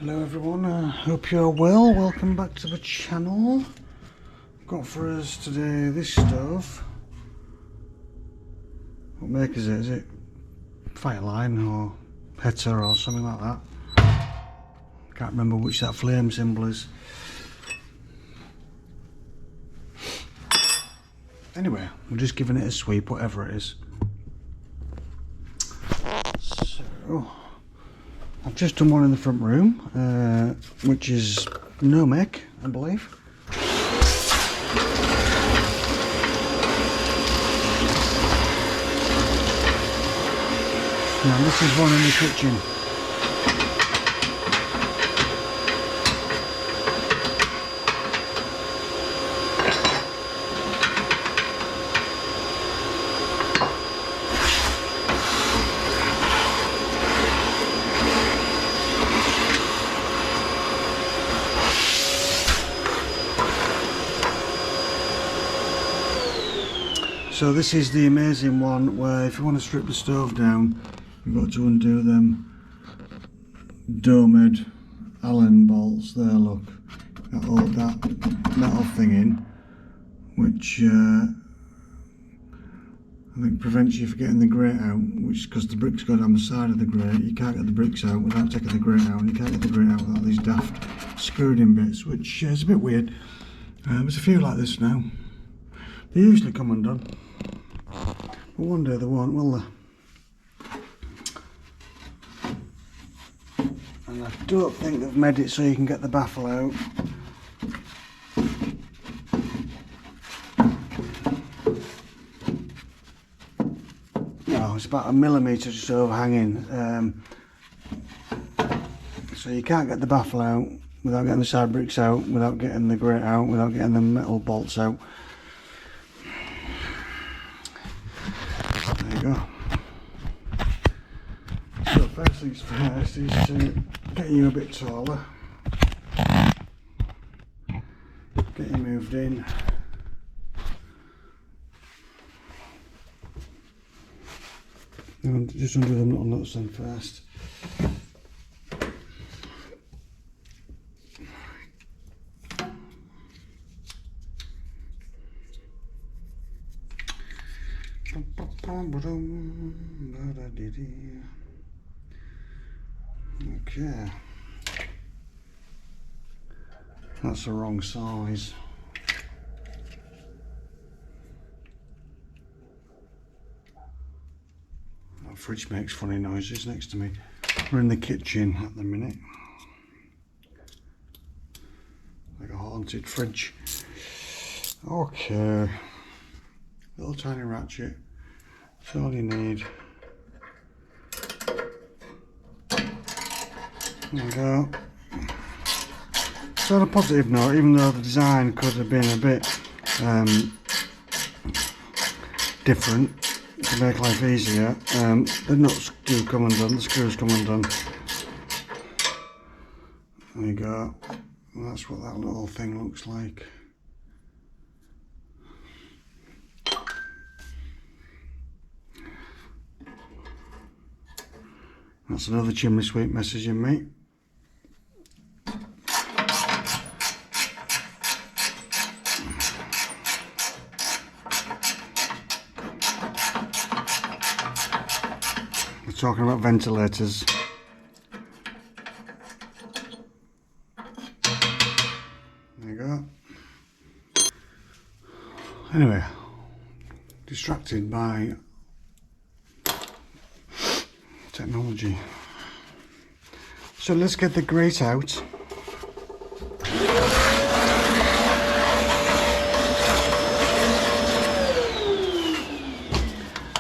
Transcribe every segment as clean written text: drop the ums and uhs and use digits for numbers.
Hello everyone, hope you're well. Welcome back to the channel. Got for us today this stove. What make is it? Is it Fireline or Heta or something like that? Can't remember which that flame symbol is. Anyway, we're just giving it a sweep, whatever it is. So I've just done one in the front room, which is no make, I believe. Now this is one in the kitchen. So this is the amazing one where if you want to strip the stove down, you've got to undo them domed Allen bolts there, look. Got all that metal thing in, which I think prevents you from getting the grate out, which because the bricks go down the side of the grate. You can't get the bricks out without taking the grate out, and you can't get the grate out without these daft screwed in bits, which is a bit weird. There's a few like this now. They usually come undone, but one day they won't, will they? And I don't think they've made it so you can get the baffle out. No, it's about 1 millimetre just overhanging, so you can't get the baffle out without getting the side bricks out, without getting the grate out, without getting the metal bolts out. There you go. So first things first is to get you a bit taller, get you moved in. And just undo them little nuts then first. Okay, that's the wrong size. That fridge makes funny noises next to me. We're in the kitchen at the minute, like a haunted fridge. Okay, little tiny ratchet, that's all you need. There we go. So on a positive note, even though the design could have been a bit different to make life easier, the nuts do come undone, the screws come undone. There you go. And that's what that little thing looks like. That's another chimney sweep messaging me. We're talking about ventilators. There you go. Anyway, distracted by technology. So let's get the grate out.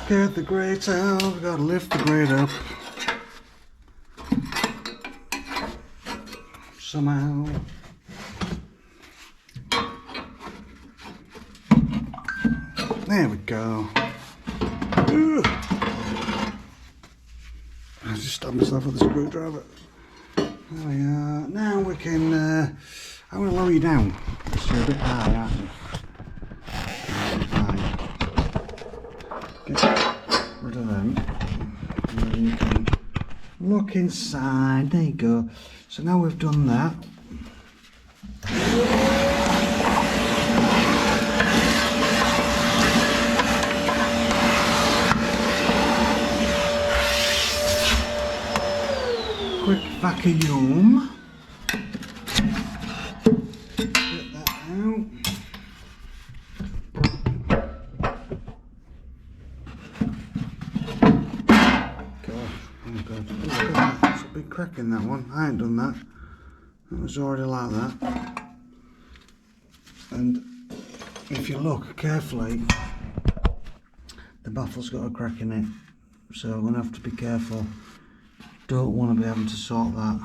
Get the grate out, we've got to lift the grate up. Somehow. There we go. Ugh. I just stabbed myself with a screwdriver. There we are. Now we can, I'm going to lower you down. You're a bit high, aren't you? Get rid of them. And then you can Look inside, there you go. So now we've done that. Quick vacuum. Get that out. God. Oh, look at that. There's a big crack in that one. I ain't done that. It was already like that. And if you look carefully, the baffle's got a crack in it. So I'm going to have to be careful. Don't want to be having to sort that.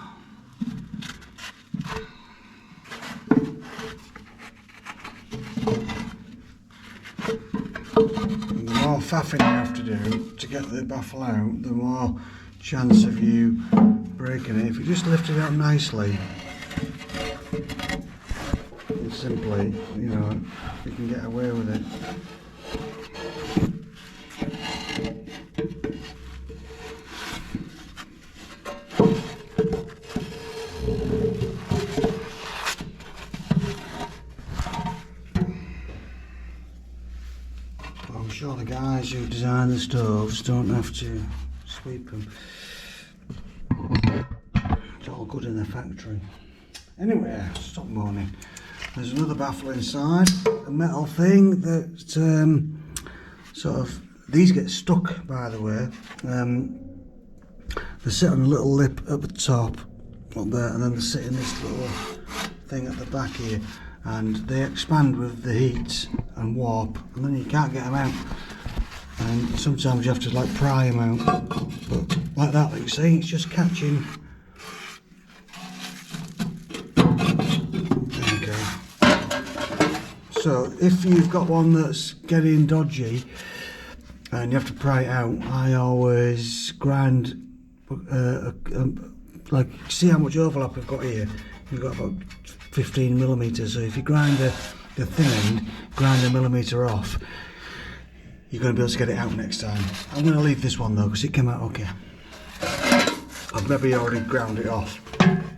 And the more faffing you have to do to get the baffle out, the more chance of you breaking it. If you just lift it up nicely and simply, you know, you can get away with it. I'm sure the guys who design the stoves don't have to sweep them. It's all good in the factory. Anyway, stop moaning. There's another baffle inside, a metal thing that sort of, these get stuck, by the way. They sit on a little lip at the top up there, and then they sit in this little thing at the back here, and they expand with the heat and warp, and then you can't get them out. And sometimes you have to like pry them out, but like that, like you see, it's just catching. There you go. So if you've got one that's getting dodgy and you have to pry it out, I always grind, like, see how much overlap we've got here? We've got about 15mm, so if you grind the thin end, grind a millimetre off, you're going to be able to get it out next time. I'm going to leave this one though, because it came out okay. I've maybe already ground it off,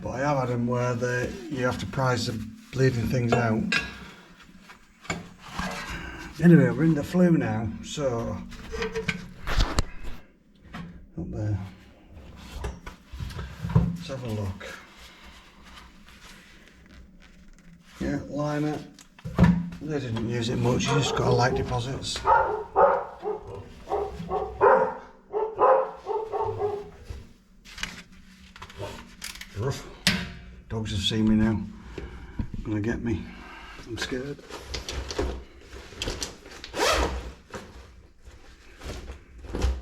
but I have had them where you have to prise the bleeding things out. Anyway, we're in the flue now, so up there. Let's have a look. Yeah, liner. They didn't use it much, you just got a light deposits. Rough. Dogs have seen me now. Gonna get me. I'm scared.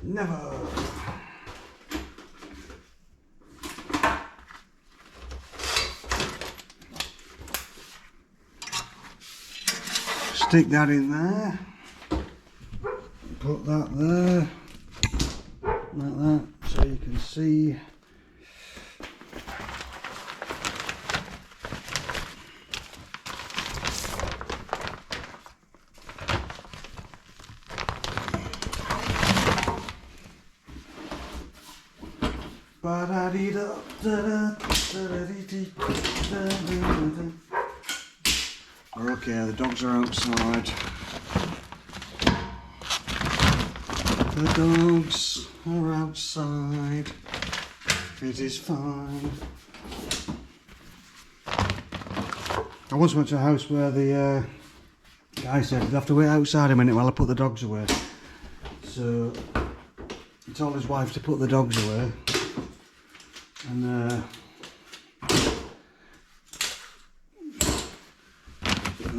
Never. Stick that in there. Put that there. Like that, so you can see. Okay, the dogs are outside. The dogs are outside. It is fine. I once went to a house where the guy said you'd have to wait outside a minute while I put the dogs away. So he told his wife to put the dogs away. And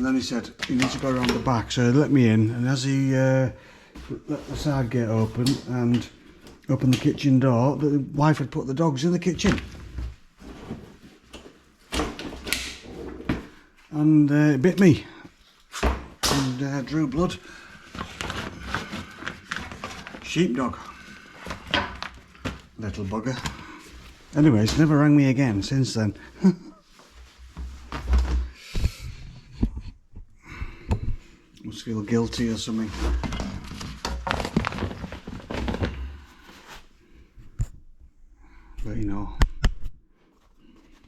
then he said, you need to go around the back, so he let me in, and as he let the side gate open and opened the kitchen door, the wife had put the dogs in the kitchen. And it bit me, and drew blood. Sheepdog. Little bugger. Anyway, it's never rang me again since then. Must feel guilty or something. But you know,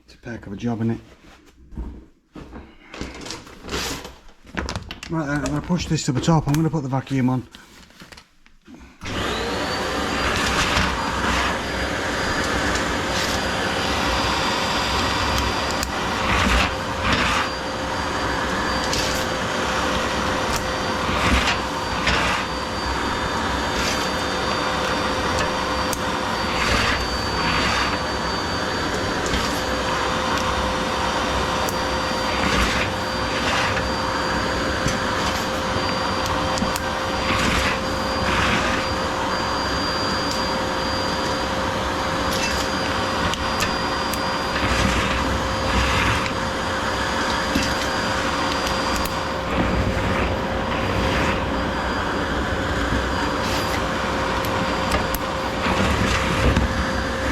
it's a peck of a job, innit? Right then, I'm going to push this to the top. I'm going to put the vacuum on.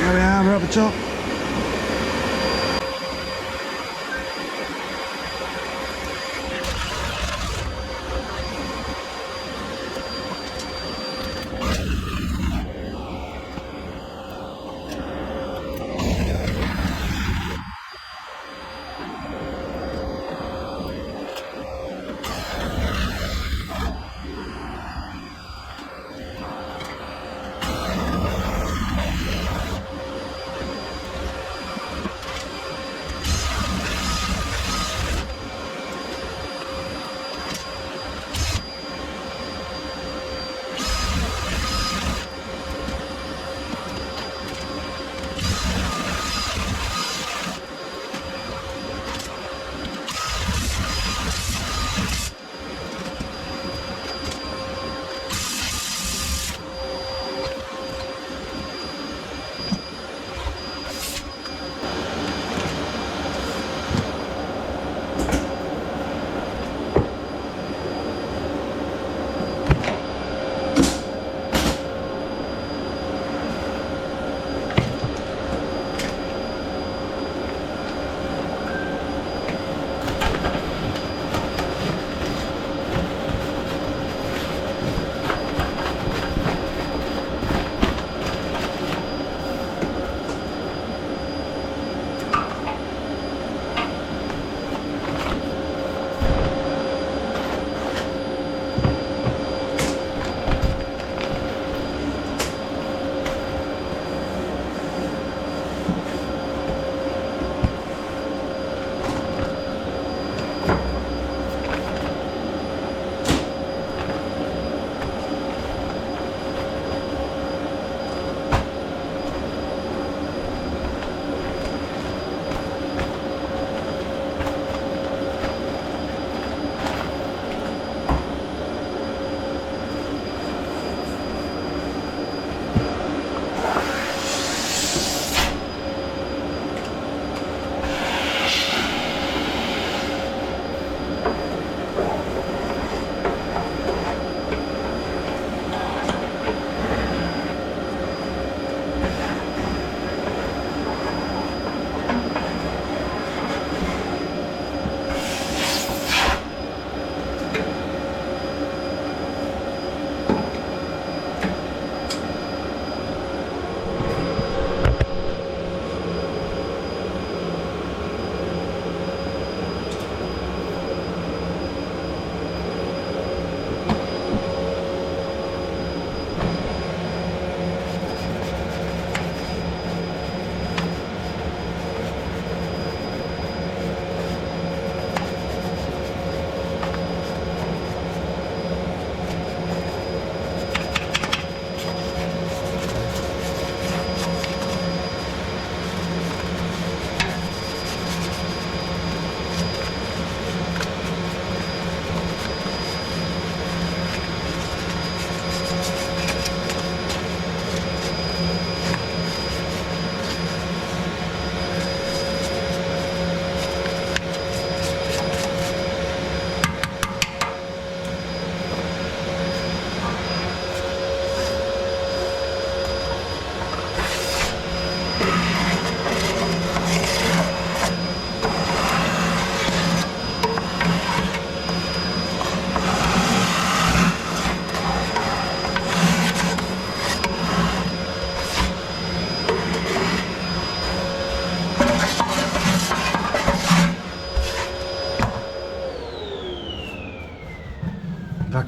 There we are, we're at the top.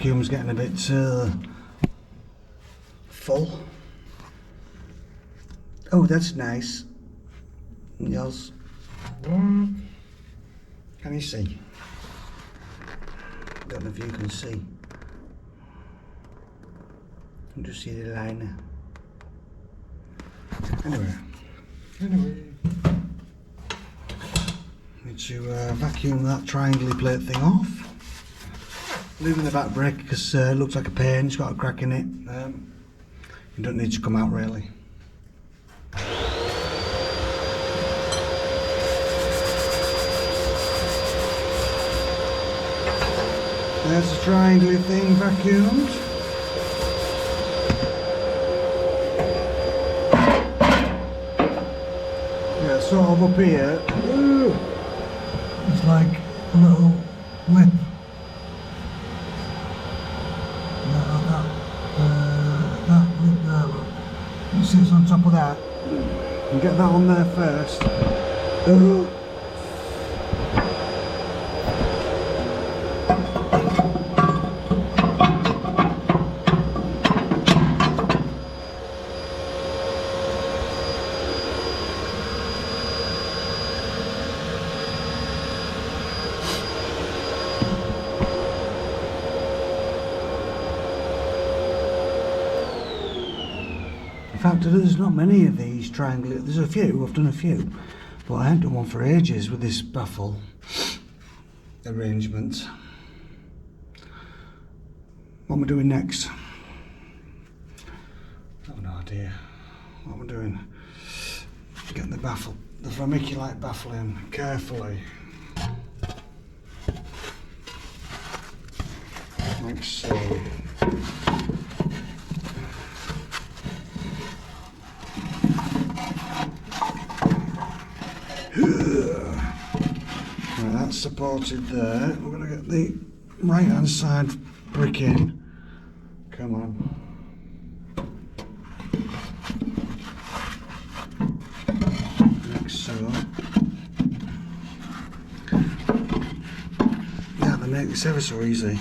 vacuum's getting a bit full. Oh, that's nice. Yes. Can you see? Don't know if you can see. You can just see the line. Anyway. Need to vacuum that triangle plate thing off. Leaving the back brake because it looks like a pain, it's got a crack in it. You don't need to come out really. There's the triangle thing vacuumed. Yeah, sort of up here. Ooh, it's like a little lip. That lip there, look. It sits on top of that. You get that on there first. Ooh. In fact, there's not many of these triangular. There's a few, I've done a few, but I haven't done one for ages with this baffle arrangement. What am I doing next? I have no idea what I'm doing. Getting the baffle, the vermiculite baffle in carefully. Like so. Right, that's supported there. We're going to get the right hand side brick in. Come on. Like so. Yeah, they make this ever so easy.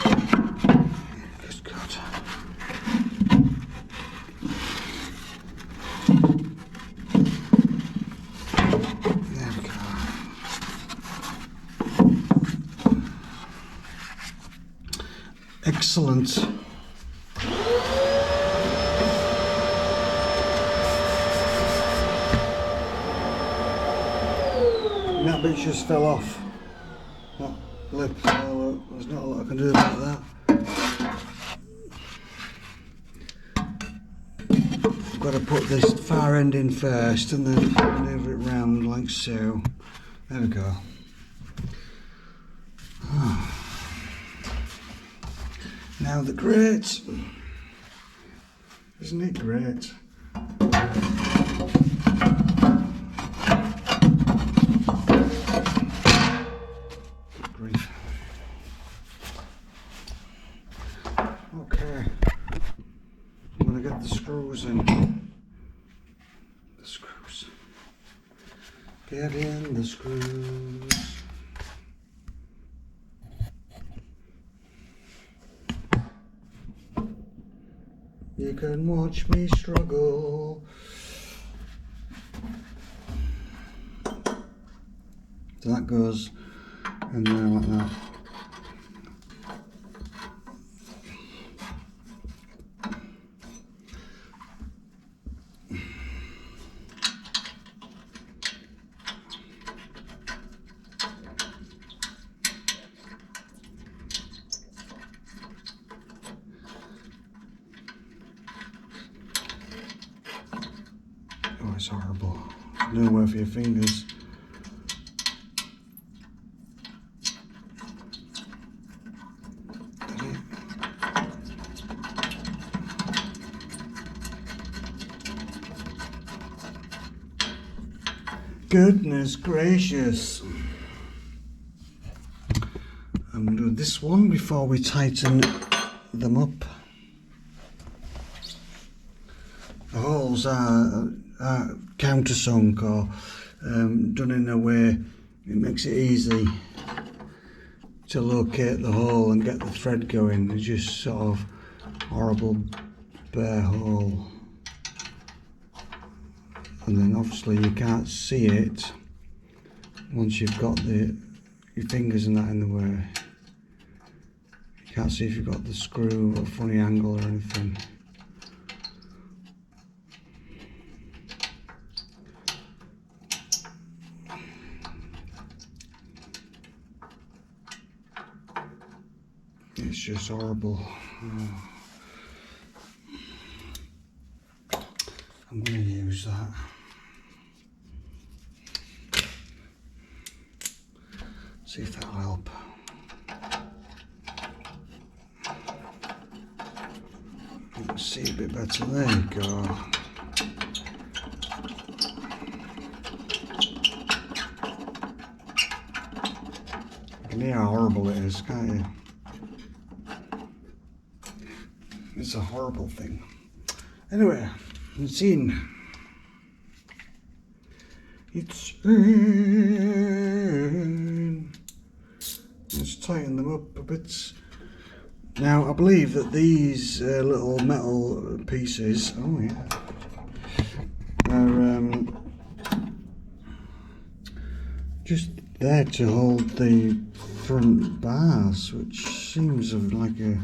Good God. Excellent. That bit just fell off. That lip, well, there's not a lot I can do about that. I've got to put this far end in first and then maneuver it round like so. There we go. Oh. Now the grate, isn't it great? Good grief. Okay, I'm going to get the screws in. The screws. Get in the screws. You can watch me struggle. So that goes in there like that. Oh, it's horrible. Nowhere for your fingers. Goodness gracious. I'm going to do this one before we tighten them up. The holes are countersunk or done in a way it makes it easy to locate the hole and get the thread going. It's just sort of horrible bare hole, and then obviously you can't see it once you've got your fingers and that in the way. You can't see if you've got the screw or a funny angle or anything. It's just horrible. I'm going to use that. See if that'll help. You can see a bit better. There you go. You can hear how horrible it is, can't you? It's a horrible thing. Anyway, it's in. It's in. Let's tighten them up a bit. Now, I believe that these little metal pieces, oh yeah, are just there to hold the front bars, which seems of like a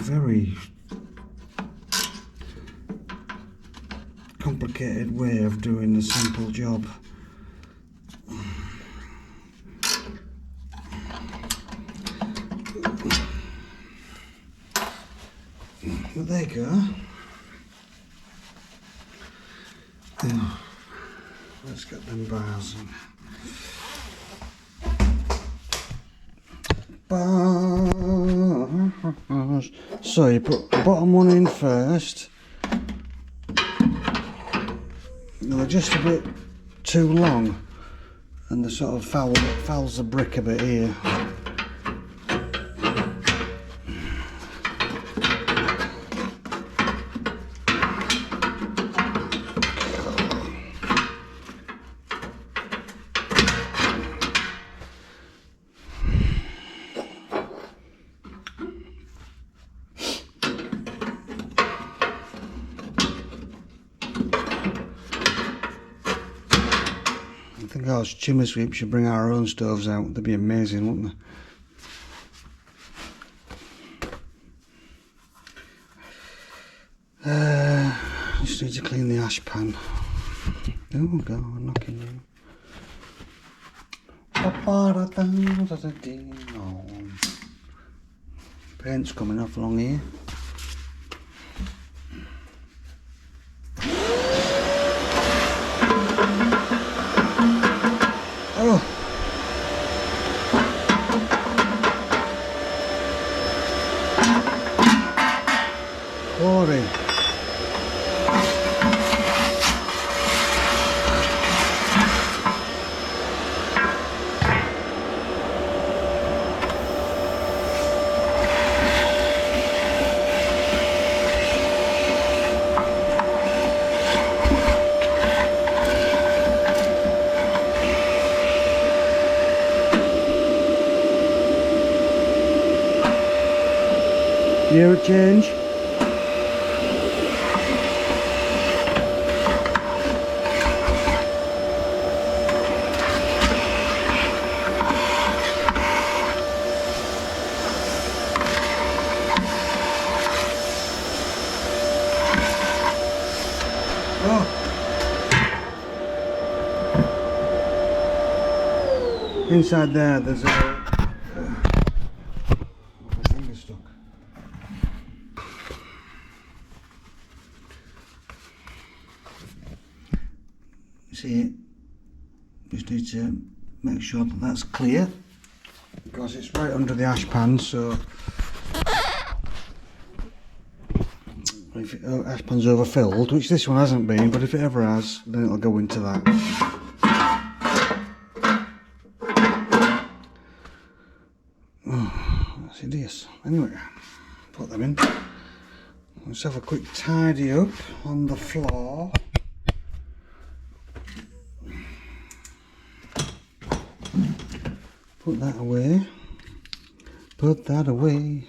very complicated way of doing a simple job. But there you go. Now, let's get them bars in. Bars. So you put the bottom one in first. They're just a bit too long, and they sort of fouls the brick a bit here. I think our chimney sweep should bring our own stoves out. They'd be amazing, wouldn't they? Just need to clean the ash pan. Oh God, I'm knocking you. Paint's coming off along here. Oh. Boring. Gear change. Oh. Inside there's a finger stuck. See it? Just need to make sure that that's clear, because it's right under the ash pan, so if ash pan's overfilled, which this one hasn't been, but if it ever has, then it'll go into that. Oh, that's hideous. Anyway, put them in. Let's have a quick tidy up on the floor. put that away. Put that away.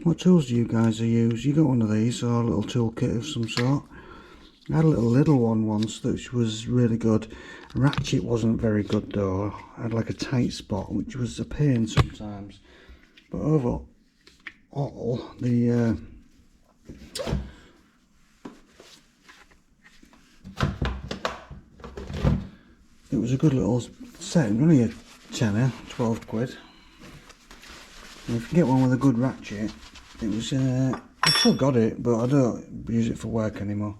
What tools do you guys use? You got one of these, or a little toolkit of some sort? I had a little one once that was really good. Ratchet wasn't very good though. I had like a tight spot, which was a pain sometimes. But overall, it was a good little set. Only a tenner, 12 quid. And if you get one with a good ratchet, it was. I've still got it, but I don't use it for work anymore.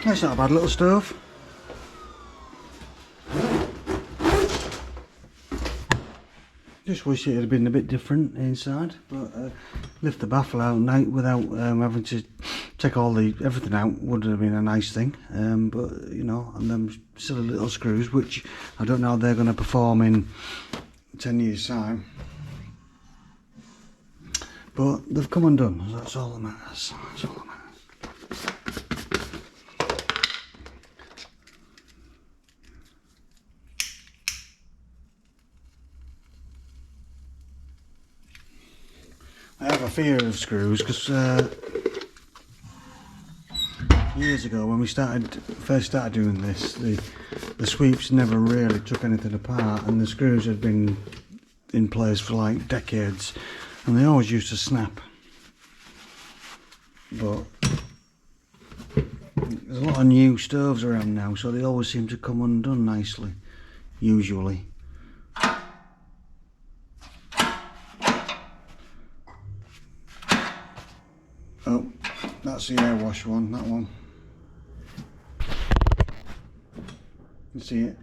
That's not a bad little stove. Just wish it had been a bit different inside, but lift the baffle out night without having to take everything out would have been a nice thing. But you know, and them silly little screws, which I don't know how they're going to perform in 10 years' time. But they've come undone. That's all that matters. That's all that matters. I have a fear of screws because years ago when we first started doing this, the sweeps never really took anything apart, and the screws had been in place for like decades, and they always used to snap. But there's a lot of new stoves around now, so they always seem to come undone nicely, usually. Oh, that's the air wash one, that one. You can see it.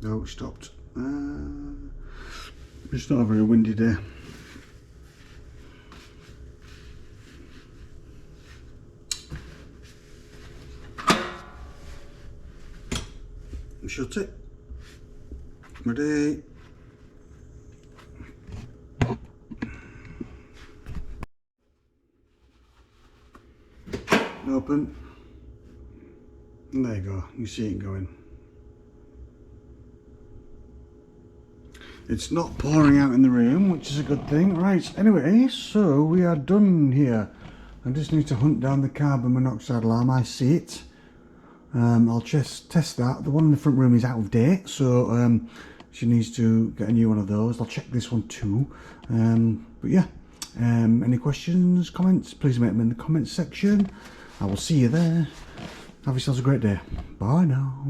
No, it stopped. It's not a very windy day. Shut it. Ready. Open. And there you go. You see it going. It's not pouring out in the room, which is a good thing. Right, anyway, so we are done here. I just need to hunt down the carbon monoxide alarm. I see it. I'll just test that. The one in the front room is out of date, so she needs to get a new one of those. I'll check this one too. But yeah, any questions, comments, please make them in the comments section. I will see you there. Have yourselves a great day. Bye now.